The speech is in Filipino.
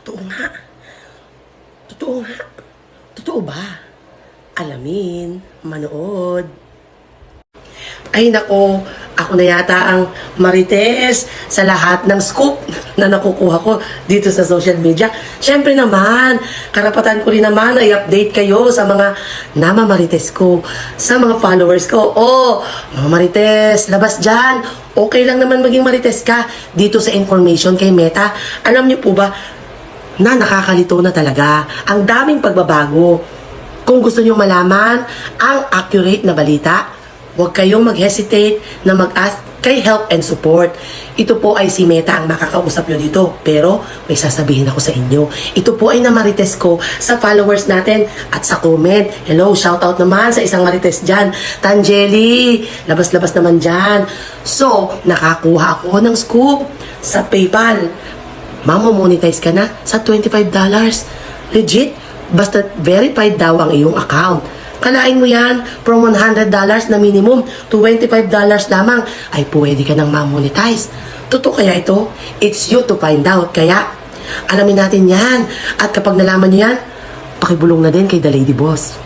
Totoo nga. Totoo nga. Totoo ba? Alamin, manood. Ay nako, ako na yata ang marites sa lahat ng scoop na nakukuha ko dito sa social media. Siyempre naman, karapatan ko rin naman ay update kayo sa mga namamarites ko, sa mga followers ko. Oh, mga marites, labas dyan. Okay lang naman maging marites ka dito sa information kay Meta. Alam niyo po ba na nakakalito na talaga ang daming pagbabago. Kung gusto niyo malaman ang accurate na balita, huwag kayong mag-hesitate na mag-ask kay help and support. Ito po ay si Meta ang makakausap nyo dito. Pero may sasabihin ako sa inyo. Ito po ay namarites ko sa followers natin at sa comment. Hello, shoutout naman sa isang marites dyan. Tangeli, labas-labas naman dyan. So, nakakuha ako ng scoop sa PayPal. Mamamonetize ka na sa $25. Legit, basta verified daw ang iyong account. Kalain mo yan, from $100 na minimum to $25 lamang ay pwede ka nang ma-monetize. Totoo kaya ito? It's you to find out. Kaya, alamin natin yan. At kapag nalaman nyo yan, pakibulong na din kay The Lady Boss.